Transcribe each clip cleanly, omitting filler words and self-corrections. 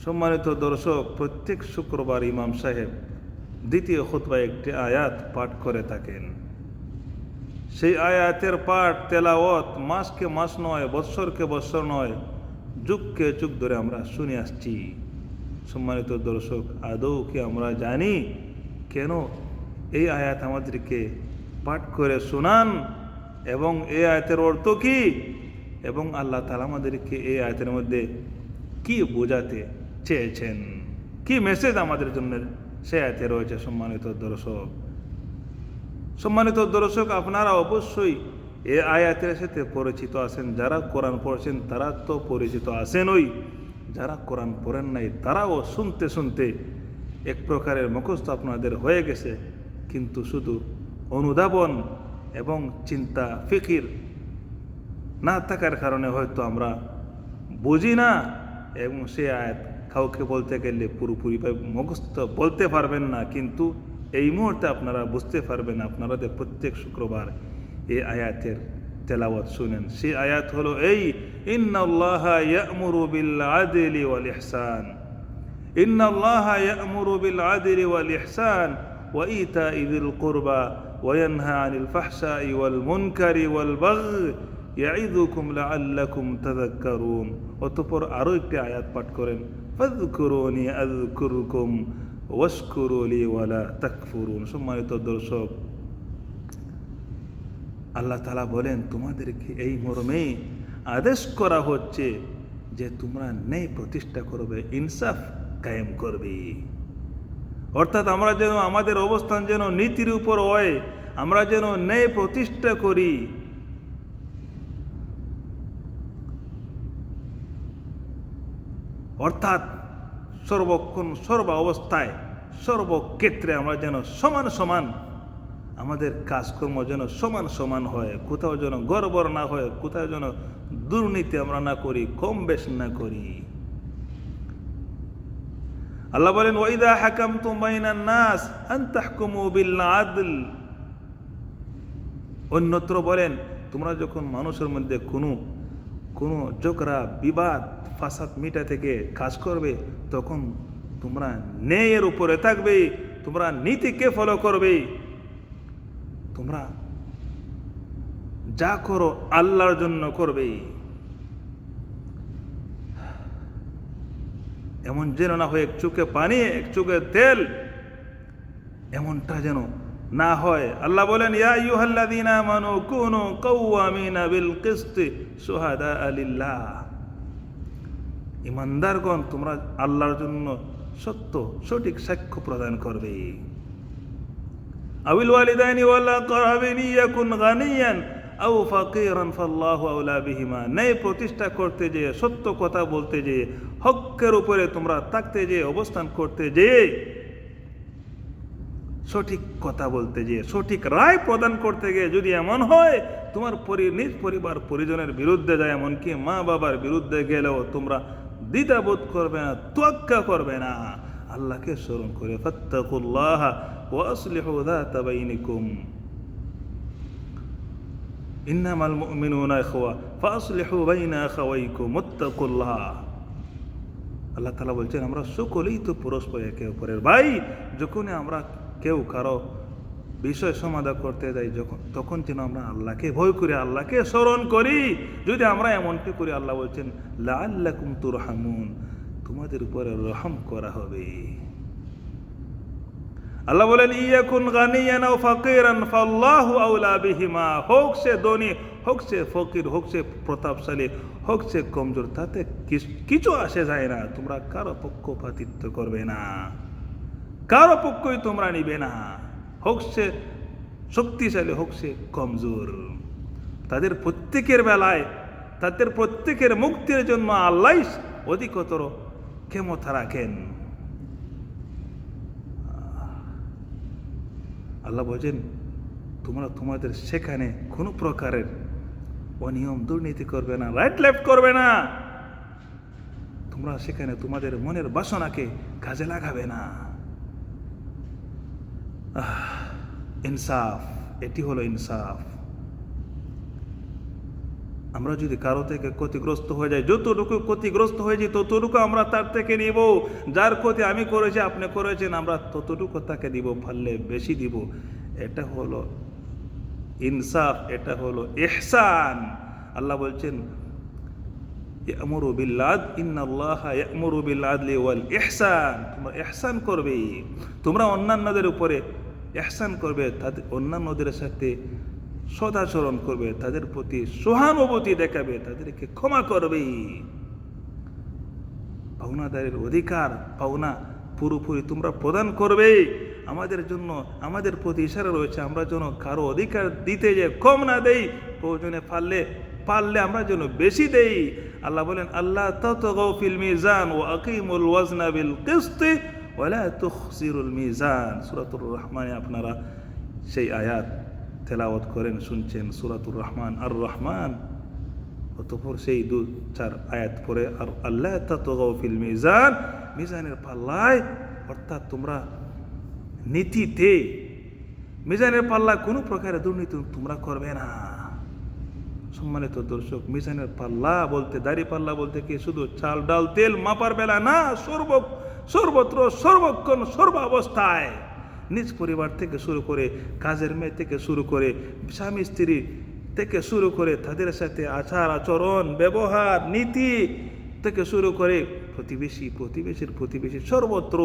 সম্মানিত দর্শক, প্রত্যেক শুক্রবার ইমাম সাহেব দ্বিতীয় খুতবায় একটি আয়াত পাঠ করে থাকেন। সেই আয়াতের পাঠ তেলাওয়াত মাসকে মাস নয়, বৎসরকে বৎসর নয়, যুগকে যুগ ধরে আমরা শুনে আসছি। সম্মানিত দর্শক, আদৌ কি আমরা জানি কেন এই আয়াত আমাদেরকে পাঠ করে শোনান এবং এই আয়াতের অর্থ কি, এবং আল্লাহ তাআলা আমাদেরকে এই আয়াতের মধ্যে কি বোঝাতে চেয়েছেন, কি মেসেজ আমাদের জন্য সে আয়াতে রয়েছে। সম্মানিত দর্শক, আপনারা অবশ্যই এই আয়াতের সাথে পরিচিত আছেন। যারা কোরআন পড়ছেন তারা তো পরিচিত আছেনই, যারা কোরআন পড়েন নাই তারাও শুনতে শুনতে এক প্রকারের মুখস্থ আপনাদের হয়ে গেছে, কিন্তু শুধু অনুধাবন এবং চিন্তা ফিকির না থাকার কারণে হয়তো আমরা বুঝি না, এবং সে আয়াত কাউকে বলতে গেলে পুরোপুরিভাবে মুখস্থ বলতে পারবেন না, কিন্তু এই মুহূর্তে আপনারা বুঝতে পারবেন। আপনারা যে প্রত্যেক শুক্রবার এই আয়াতের তেলাওয়াত শুনেন, সেই আয়াত হলো এই, ইন্নাল্লাহা ইয়া'মুরু বিল আদলি ওয়াল ইহসান, ইন্নাল্লাহা ইয়া'মুরু বিল আদলি ওয়াল ইহসান ওয়া ইতা'i যিল কুরবা ওয়া ইয়ানহা আনিল ফাহশাই ওয়াল মুনকারি ওয়াল বাগই ইয়া'iযুকুম লাআল্লাকুম তাযাক্কারুন। অতঃপর আরও একটি আয়াত পাঠ করেন, ফাযকুরুনি আযকুরকুম ওয়াশকুরু লি ওয়ালা তাকফুরুন। সম্মানিত দর্শক, আল্লাহ তাআলা বলেন তোমাদেরকে এই মর্মে আদেশ করা হচ্ছে যে তোমরা ন্যায় প্রতিষ্ঠা করবে, ইনসাফ কায়েম করবে। অর্থাৎ আমরা যেন আমাদের অবস্থান যেন নীতির উপর হয়, আমরা যেন ন্যায় প্রতিষ্ঠা করি। অর্থাৎ সর্বক্ষণ সর্ব অবস্থায় সর্বক্ষেত্রে আমরা যেন সমান সমান, আমাদের কাজকর্ম যেন সমান সমান হয়, কোথাও যেন গড়বড় না হয়, কোথাও যেন দুর্নীতি আমরা না করি, কম বেশ না করি। আল্লাহ বলেন, ওয়াইদা হাকামতুম বাইনান নাস আন তাহকুমু বিল আদল। অন্যত্র বলেন, তোমরা যখন মানুষের মধ্যে কোনো ঝগড়া বিবাদ ফাসাদ মিটা থেকে কাজ করবে, তখন তোমরা ন্যায়ের উপরে থাকবে, তোমরা নীতিকে ফলো করবে, তোমরা যা করো আল্লাহর জন্য করবে। এমন যেন না হয় এক চোখে পানি এক চোখে তেল, এমনটা যেন না হয়। আল্লাহ বলেন, ইয়া আইয়ুহাল্লাযীনা আমানু কুনু কাওয়ামিনা বিল কিসতি শুহাদা লিল্লাহ। ইমানদারগণ, তোমরা আল্লাহর জন্য সঠিক সাক্ষ্য প্রদান করবে। আবিল ওয়ালিদাইনি ওয়াল আকরাবিন ইয়াকুন গানিয়ান আও ফাকিরান ফাল্লাহু আওলা বিহিমা। ন্যায় প্রতিষ্ঠা করতে যেয়ে, সত্য কথা বলতে যেয়ে, হকের উপরে তোমরা থাকতে যেয়ে, অবস্থান করতে যেয়ে, সঠিক কথা বলতে যেয়ে, সঠিক রায় প্রদান করতে গিয়ে যদি এমন হয় তোমার নিজ পরিবার পরিজনের বিরুদ্ধে যায়, এমনকি মা বাবার বিরুদ্ধে গেলেও তোমরা দ্বিধাবোধ করবে না, তোয়াক্কা করবে না, আল্লাহকে স্মরণ করে ফাত্তাকুল্লাহ ওয়া আসলিহু যাতা বাইনিকুম ইন্নামাল মুমিনুনা ইখওয়া ফাসলিহু বাইনা আখাওয়াইকুম ওয়াত্তাকুল্লাহ। আল্লাহ তাআলা বলছেন, আমরা সকলেই তো পরস্পর একে অপরের ভাই। যখনই আমরা কেউ কারো বিষয় সমাধান করতে যাই, তখন যেন আমরা আল্লাহকে ভয় করি, আল্লাহকে স্মরণ করি। যদি আমরা এমনটি করি, আল্লাহ বলছেন লাআল্লাকুম তুরহামুন, তোমাদের উপরে রহম করা হবে। আল্লাহ বলেন, ইয়াকুন গানিয়ান আও ফাকিরান ফাল্লাহু আওলা বিহিমা। হোক সে ধনী, হোক সে ফকির, হোক সে প্রতাপশালী, হোক সে কমজোর, তাতে কিছু আসে যায় না। তোমরা কারো পক্ষপাতিত্ব করবে না, কারো পক্ষই তোমরা নিবে না, হোক সে শক্তিশালী, হোক সে কমজোর। তাদের প্রত্যেকের বেলায়, তাদের প্রত্যেকের মুক্তির জন্য আল্লাহ অধিকতর ক্ষমতা রাখেন। আল্লাহ বলছেন, তোমরা তোমাদের সেখানে কোনো প্রকারের অনিয়ম দুর্নীতি করবে না, রাইট লেফট করবে না। তোমরা সেখানে তোমাদের মনের বাসনাকে কাজে লাগাবে না। ইনসাফ, এটি হলো ইনসাফ। আমরা যদি কারো থেকে ক্ষতিগ্রস্ত হয়ে যাই, যতটুকু ক্ষতিগ্রস্ত হয়ে যাই ততটুকু আমরা তার থেকে নিব। যার ক্ষতি আমি করেছি, আপনি করেছেন, আমরা ততটুকু তাকে দিব, পারলে বেশি দিব। এটা হলো ইনসাফ, এটা হলো ইহসান। আল্লাহ বলছেন ইয়ামুরু বিল আদল, ইন্নাল্লাহা ইয়ামুরু বিল আদলি ওয়াল ইহসান। তোমরা ইহসান করবে, তোমরা অন্যান্যদের উপরে ইহসান করবে, তাদের অন্যান্যদের সাথে সদাচরণ করবে, তাদের প্রতি সহানুভূতি দেখাবে, তাদেরকে ক্ষমা করবে। পাওনাদারের অধিকার পাওনা পুরোপুরি তোমরা প্রদান করবে। আমাদের জন্য আমাদের প্রতি ইশারা রয়েছে, আমরা যেন কারো অধিকার দিতে যে কম না দেই, প্রয়োজনে পারলে আমরা যেন বেশি দেই। আল্লাহ বলেন আল্লাহ তাতগাউ ফিল মিজান ওয়া আকিমুল ওয়াজনা বিল কিসত ওয়া লা তুখসিরুল মিজান। সূরাতুর রহমানে আপনারা সেই আয়াত তেলাওয়াত করেন, শুনছেন, সূরাতুর রহমান আর রহমান। অতঃপর সেই 2-4 আয়াত পরে আর আল্লাহ তাতগাউ ফিল মিজান, মিজানের পাল্লায়, অর্থাৎ তোমরা নীতিতে, মিজানের পাল্লায় কোনো প্রকারের দুর্নীতি তোমরা করবে না। সম্মানিত দর্শক, মিজানের পাল্লা বলতে, দাড়ি পাল্লা বলতে কি শুধু চাল ডাল তেল মাপার বেলা না, সর্বত্র সর্বক্ষণ সর্বাবস্থায় নিজ পরিবার থেকে শুরু করে, কাজের মেয়ে থেকে শুরু করে, স্বামী স্ত্রী থেকে শুরু করে, তাদের সাথে আচার আচরণ ব্যবহার নীতি থেকে শুরু করে প্রতিবেশীর প্রতিবেশী, সর্বত্র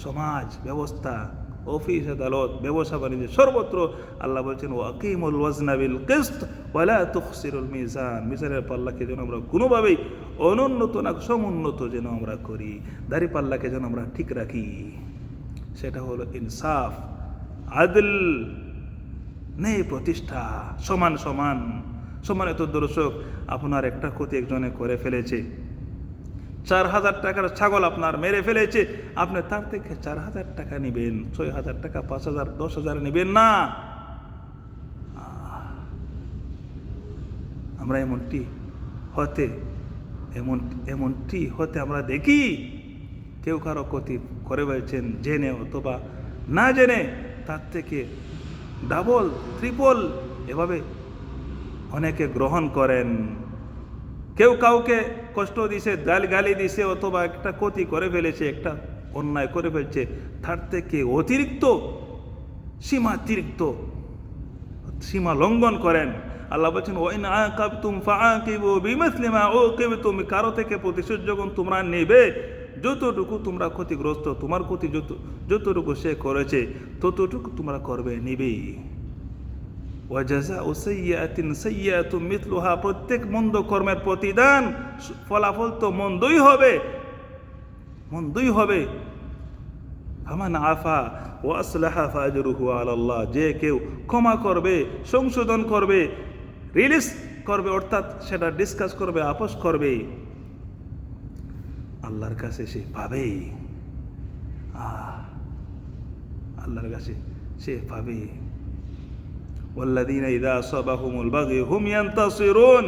সমাজ ব্যবস্থা, অফিস আদালত, ব্যবসা বাণিজ্য, সর্বত্র আল্লাহ বলছেন ওয়া আকিমুল ওয়াজনা বিল কিসত ওয়া লা তুখসিরুল মিজান। মিজানের পাল্লাকে যেন আমরা কোনোভাবেই অনুন্নত না, সমুন্নত যেন আমরা করি। দাড়ি পাল্লাকে যেন আমরা ঠিক রাখি। সেটা হলো ইনসাফ, আদল, ন্যায় প্রতিষ্ঠা, সমান সমান। সম্মানিত দর্শক, আপনার একটা ক্ষতি একজনে করে ফেলেছে, 4,000 টাকার ছাগল আপনার মেরে ফেলেছে, আপনি তার থেকে 4,000 টাকা নেবেন, 6,000 টাকা, 5,000, 10,000 নেবেন না। আমরা এমনটি হতে আমরা দেখি। কেউ কারো ক্ষতি করে ফেলছেন জেনে অথবা না জেনে, তার থেকে ডাবল ট্রিপল এভাবে অনেকে গ্রহণ করেন। কেউ কাউকে কষ্ট দিছে, গালি দিছে, অথবা একটা ক্ষতি করে ফেলেছে, একটা অন্যায় করে ফেলছে, তার থেকে অতিরিক্ত সীমা লঙ্ঘন করেন। আল্লাহ বলছেন ওয়াইন আকাবতুম ফাআকিবু বিমিসলি মা উকিবতুম। কারো থেকে প্রতিশোধ যখন তোমরা নেবে, যতটুকু তোমরা ক্ষতিগ্রস্ত, তোমার ক্ষতি যতটুকু সে করেছে ততটুকু তোমরা করবে, নিবে। ওয়া জাযাউ সাইয়্যাতিন সাইয়্যাতুম মিথলুহা। প্রত্যেক মন্দ কর্মের প্রতিদান, ফলাফল তো মন্দই হবে। ফামান আফা ওয়া আসলাহা ফাজরুহু আলাল্লাহ। যে কেউ ক্ষমা করবে, সংশোধন করবে, রিলিজ করবে, অর্থাৎ সেটা ডিসকাস করবে, আপোষ করবে, আল্লাহর কাছে সে পাবে। আল্লাহর কাছে সে পাবে। ওয়াল্লাযীনা ইযা আসাবাহুমুল বাগী হুম ইয়ানতাসিরুন।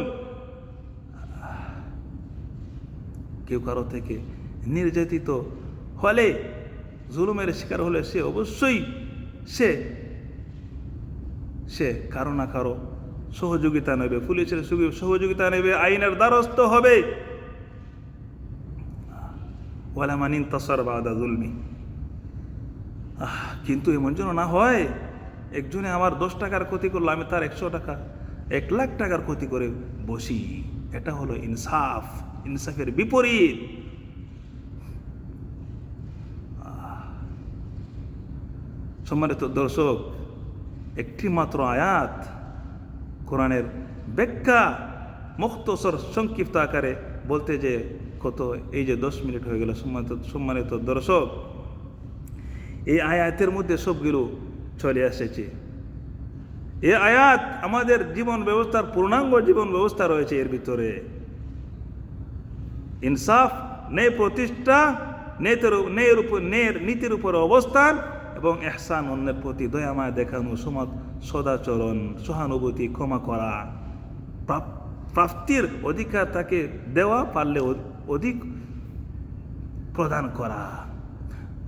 কেউ কারো থেকে নির্যাতিত হলে, জুলুমের শিকার হলে, সে অবশ্যই সে কারো না কারো সহযোগিতা নেবে, পুলিশের সহযোগিতা নেবে, আইনের দ্বারস্থ হবে। ওয়ালা মান ইনতাসার বাদা যুলমি। কিন্তু এমন যেন না হয়, একজনে আমার 10 টাকার ক্ষতি করলো, আমি তার 100 টাকা, 1 লাখ টাকার ক্ষতি করে বসি। এটা হলো ইনসাফ, ইনসাফের বিপরীত। সম্মানিত দর্শক, একটি মাত্র আয়াত কোরআনের ব্যাখ্যা মুখতসর সংক্ষিপ্ত আকারে বলতে যে কত, এই যে 10 মিনিট হয়ে গেল। সম্মানিত দর্শক, এই আয়াতের মধ্যে সবগুলো চলে এসেছে। এই আয়াত আমাদের জীবন ব্যবস্থার পূর্ণাঙ্গ জীবন ব্যবস্থা রয়েছে এর ভিতরে। ইনসাফ, ন্যায় প্রতিষ্ঠা, নীতির উপর অবস্থান এবং ইহসান, অন্যের প্রতি দয়া মায়া দেখানো, সদাচরণ, সহানুভূতি, ক্ষমা করা, প্রাপ্তির অধিকার তাকে দেওয়া, পারলে অধিক প্রদান করা,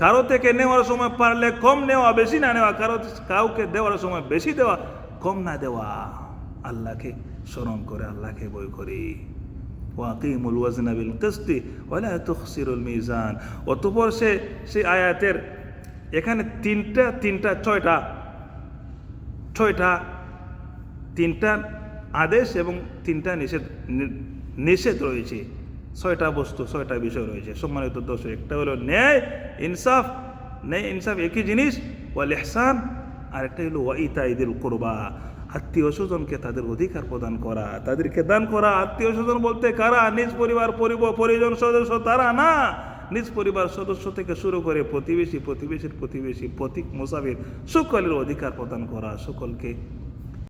কারো থেকে নেওয়ার সময় পারলে কম নেওয়া, বেশি না নেওয়া, কাউকে দেওয়ার সময় বেশি দেওয়া, কম না দেওয়া, আল্লাহকে স্মরণ করে আল্লাহকে ভয় করি। ওয়াকিমুল ওয়াজনা বিল কিসতি ওয়ালা তুখসিরুল মিজান। অতঃপর সেই আয়াতের এখানে তিনটা আদেশ এবং তিনটা নিষেধ রয়েছে। 6টা বস্তু, 6টা বিষয় রয়েছে। সম্মানিত দর্শক, একটা হলো ন্যায় ইনসাফ একই জিনিস, ওয়াল ইহসান, আরেকটা হলো ওয়া ইতাইদিল কুরবা, আত্মীয় স্বজনকে তাদের অধিকার প্রদান করা, তাদেরকে দান করা। আত্মীয় স্বজন বলতে কারা? নিজ পরিজন সদস্য তারা না, নিজ পরিবার সদস্য থেকে শুরু করে প্রতিবেশীর প্রতিবেশী, পথিক মুসাফির সকলের অধিকার প্রদান করা, সকলকে